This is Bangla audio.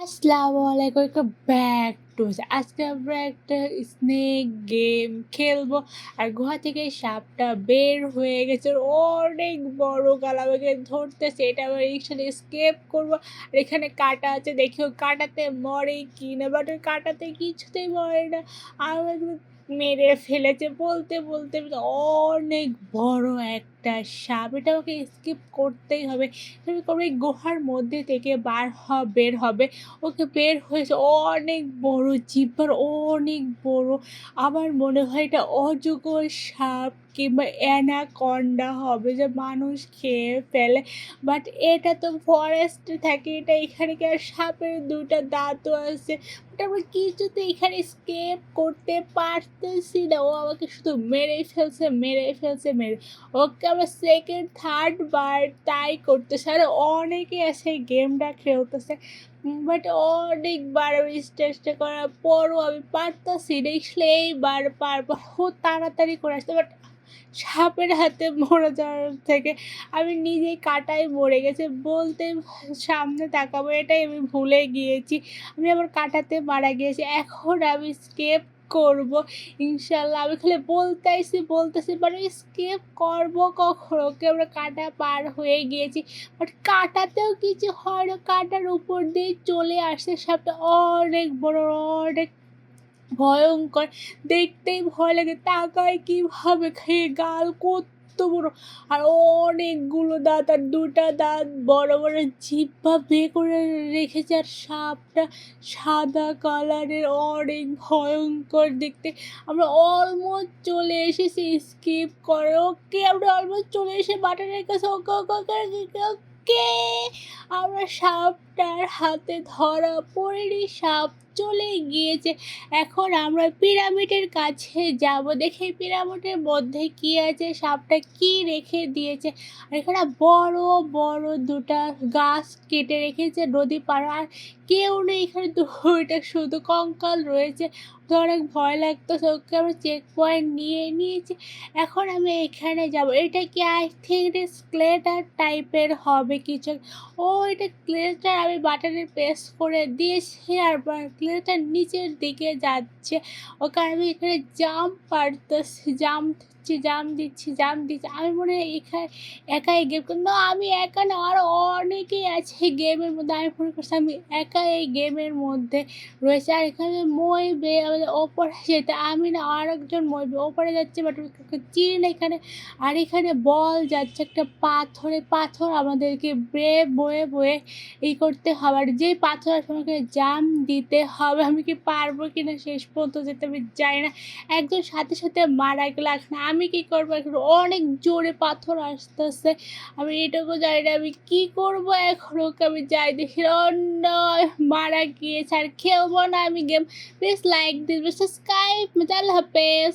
আসসালামু আলাইকুম ওয়েলকাম ব্যাক টু আজকে আমরা একটা স্নেক গেম খেলবো। আর গুহা থেকে সাপটা বের হয়ে গেছে, ওর অনেক বড় গাল আমাকে ধরতেছে, এটা আমরা রিক্সাটা স্কেপ করবো। আর এখানে কাটা আছে, দেখিও কাটাতে মরে কি না, বাট ওই কাটাতে কিছুতেই মরে না। আমার মেরে ফেলেছে বলতে বলতে অনেক বড় একটা সাপ, এটা আমাকে স্কিপ করতেই হবে। তুমি করবে গুহার মধ্যে থেকে বের হবে। ওকে বের হয়েছে অনেক বড় জিহ্বার, অনেক বড়। আমার মনে হয় এটা অজগর সাপ কিংবা অ্যানাকন্ডা হবে, যে মানুষ খেয়ে ফেলে। বাট এটা তো ফরেস্টে থাকে, এটা এখানে কি আর সাপের দুটা দাঁতও আছে। বাট আমরা কিছুতে এখানে স্কেপ করতে পারতেছি না, ও আমাকে শুধু মেরে। ওকে আমরা সেকেন্ড থার্ড বার তাই করতেছে, আর অনেকে আছে গেমটা খেলতেছে। বাট অনেকবার আমি চেষ্টা করার পরও আমি পারতাছি না, এইবার পারবো। ও তাড়াতাড়ি করে আসতে, বাট সাপের হাতে মরে যাওয়ার থেকে আমি নিজেই কাটায় মরে গেছে বলতে সামনে তাকাবো এটাই আমি ভুলে গিয়েছি। আমি আবার কাটাতে মারা গিয়েছি, এখন আমি স্কেপ করব ইনশাল্লাহ। আমি খালি বলতেছি মানে স্কেপ করবো কখন, ওকে আমরা কাটা পার হয়ে গিয়েছি। বাট কাটাতেও কিছু হয় না, কাটার উপর দিয়ে চলে আসছে সাপটা, অনেক বড়, অনেক ভয়ঙ্কর, দেখতেই ভয় লাগে। তাকায় কিভাবে খেয়ে, গাল কত বড়, আর অনেকগুলো দাঁত, আর দুটা দাঁত বড় বড় জিহ্বা বের করে রেখেছে। আর সাপটা সাদা কালারের, অনেক ভয়ঙ্কর দেখতে। আমরা অলমোস্ট চলে এসেছি, স্কিপ করে ওকে, আমরা অলমোস্ট চলে এসে বাটনের কাছে। ওকে ওকে ওকে ওকে ওকে, আমরা সাপটার হাতে ধরা পড়েনি, সাপ চলে গিয়েছে। এখন আমরা পিরামিডের কাছে যাব, দেখি পিরামিডের মধ্যে কি আছে, সাপটা কি রেখে দিয়েছে। আর এখানে বড় বড় দুটা গাছ কেটে রেখেছে নদী পার, আর কেউ নেই এখানে, দুইটা শুধু কঙ্কাল রয়েছে। তো অনেক ভয় লাগতেছে, ওকে আমরা চেক পয়েন্ট নিয়ে নিয়েছি। এখন আমি এখানে যাব, এটা কি আই থিঙ্ক স্কেলেটর টাইপের হবে কিছু। ও এটা ক্লেটার আমি বাটনে প্রেস করে দিয়েছি, আর ক্লেটার নিচের দিকে যাচ্ছে। ওকে আমি এখানে জাম দিচ্ছি। আমি মনে হয় এখানে একাই গেম, কিন্তু আমি একা না, আরও অনেকেই আছে গেমের মধ্যে। আমি মনে করছি আমি একা এই গেমের মধ্যে রয়েছে। আর এখানে মইবে আমাদের ওপরে যেতে, আমি না আর একজন মইবে ওপরে যাচ্ছে, বাট ওকে চিনি না এখানে। আর এখানে বল যাচ্ছে একটা পাথর আমাদেরকে বয়ে বয়ে করতে হবে। আর যে পাথর আসবে আমাকে জাম দিতে হবে। আমি কি পারবো কিনা শেষ পর্যন্ত যেতে আমি জানি না। একজন সাথে মারা গেল, এখন আমি কি করবো, এখন অনেক জোরে পাথর আসতেছে, আমি এটুকু জানি না আমি কি করবো এখন। ওকে আমি যাই দেখি অন্য মারা গিয়েছে, আর খেলবো না আমি game. Please like this, subscribe, আল্লাহ হাফেজ।